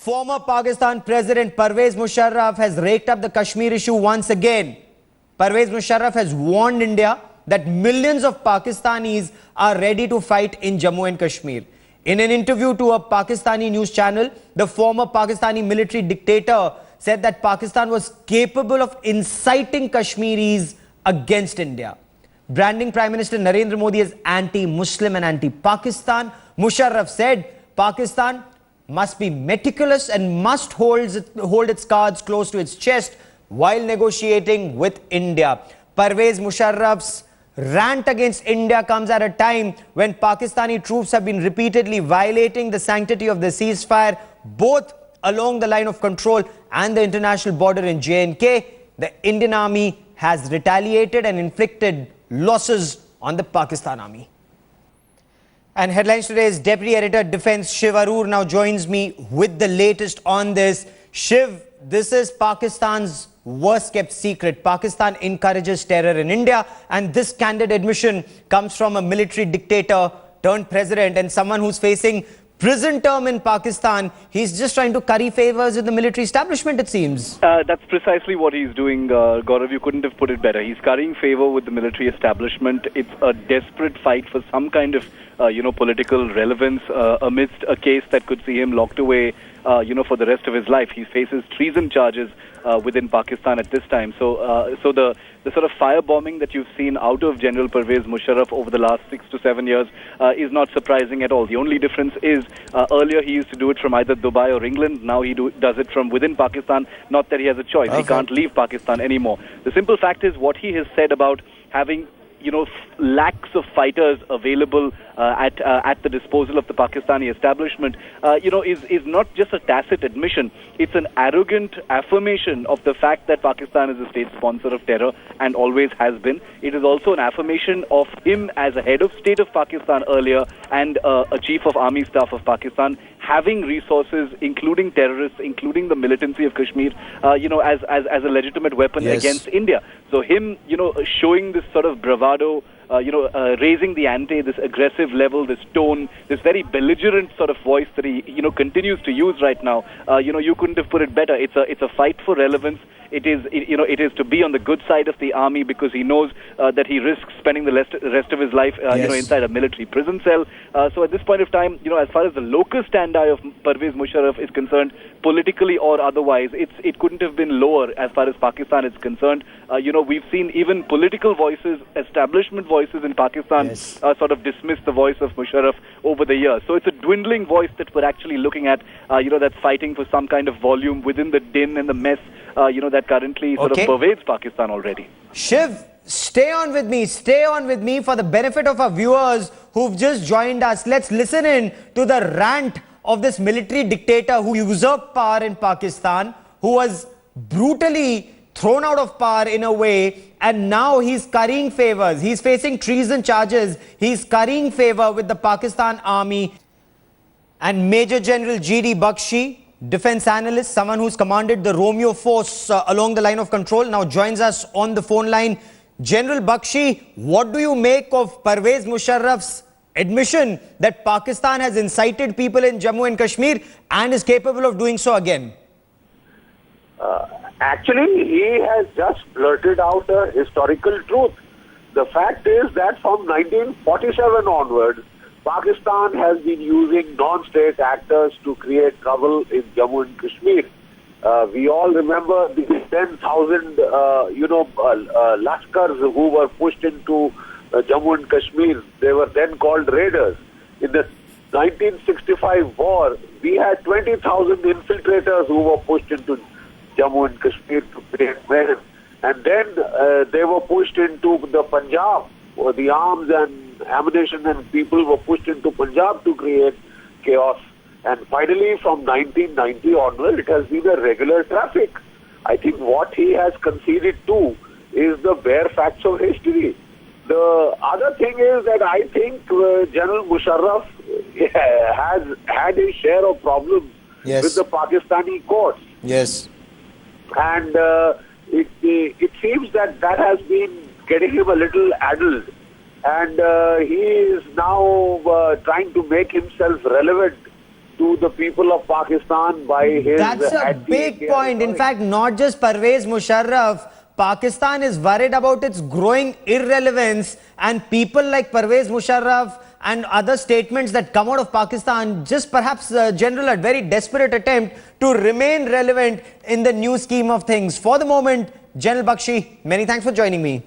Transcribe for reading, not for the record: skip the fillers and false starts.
Former Pakistan President Pervez Musharraf has raked up the Kashmir issue once again. Pervez Musharraf has warned India that millions of Pakistanis are ready to fight in Jammu and Kashmir. In an interview to a Pakistani news channel, the former Pakistani military dictator said that Pakistan was capable of inciting Kashmiris against India. Branding Prime Minister Narendra Modi as anti-Muslim and anti-Pakistan, Musharraf said Pakistan must be meticulous and must hold its cards close to its chest while negotiating with India. Pervez Musharraf's rant against India comes at a time when Pakistani troops have been repeatedly violating the sanctity of the ceasefire, both along the line of control and the international border in J&K. The Indian army has retaliated and inflicted losses on the Pakistan army. And Headlines Today's Deputy Editor Defense Shiv Arur now joins me with the latest on this. Shiv, this is Pakistan's worst kept secret. Pakistan encourages terror in India, and this candid admission comes from a military dictator turned president and someone who's facing prison term in Pakistan. He's just trying to curry favors with the military establishment, it seems. That's precisely what he's doing, Gaurav. You couldn't have put it better. He's currying favor with the military establishment. It's a desperate fight for some kind of, political relevance amidst a case that could see him locked away, for the rest of his life. He faces treason charges within Pakistan at this time. So the sort of firebombing that you've seen out of General Pervez Musharraf over the last 6 to 7 years is not surprising at all. The only difference is earlier he used to do it from either Dubai or England. Now he does it from within Pakistan. Not that he has a choice. Okay. He can't leave Pakistan anymore. The simple fact is what he has said about having lakhs of fighters available at the disposal of the Pakistani establishment, is not just a tacit admission. It's an arrogant affirmation of the fact that Pakistan is a state sponsor of terror and always has been. It is also an affirmation of him as a head of state of Pakistan earlier and a chief of army staff of Pakistan having resources, including terrorists, including the militancy of Kashmir, as a legitimate weapon against India. So him, showing this sort of bravado, raising the ante, this aggressive level, this tone, this very belligerent sort of voice that he, continues to use right now. You couldn't have put it better. It's a fight for relevance. It is to be on the good side of the army because he knows that he risks spending the rest of his life, inside a military prison cell. So at this point of time, as far as the locus standi of Pervez Musharraf is concerned, politically or otherwise, it couldn't have been lower as far as Pakistan is concerned. We've seen even political voices, establishment voices in Pakistan sort of dismiss the voice of Musharraf over the years. So it's a dwindling voice that we're actually looking at, that's fighting for some kind of volume within the din and the mess, that currently sort of pervades Pakistan already. Shiv, stay on with me for the benefit of our viewers who've just joined us. Let's listen in to the rant of this military dictator who usurped power in Pakistan, who was brutally thrown out of power in a way, and now he's currying favors. He's facing treason charges. He's currying favor with the Pakistan army. And Major General G.D. Bakshi, defense analyst, someone who's commanded the Romeo force along the line of control, now joins us on the phone line. General Bakshi, what do you make of Pervez Musharraf's admission that Pakistan has incited people in Jammu and Kashmir and is capable of doing so again? Actually, he has just blurted out a historical truth. The fact is that from 1947 onwards, Pakistan has been using non-state actors to create trouble in Jammu and Kashmir. We all remember the 10,000, Lashkars who were pushed into Jammu and Kashmir. They were then called raiders. In the 1965 war, we had 20,000 infiltrators who were pushed into Jammu and Kashmir to create mayhem. And then they were pushed into the Punjab, or the arms and ammunition and people were pushed into Punjab to create chaos. And finally, from 1990 onward, it has been a regular traffic. I think what he has conceded to is the bare facts of history. The other thing is that I think General Musharraf has had his share of problems with the Pakistani courts. Yes. And it seems that has been getting him a little addled. And he is now trying to make himself relevant to the people of Pakistan by his... That's a big point. In fact, not just Pervez Musharraf, Pakistan is worried about its growing irrelevance, and people like Pervez Musharraf and other statements that come out of Pakistan, just perhaps, General, a very desperate attempt to remain relevant in the new scheme of things. For the moment, General Bakshi, many thanks for joining me.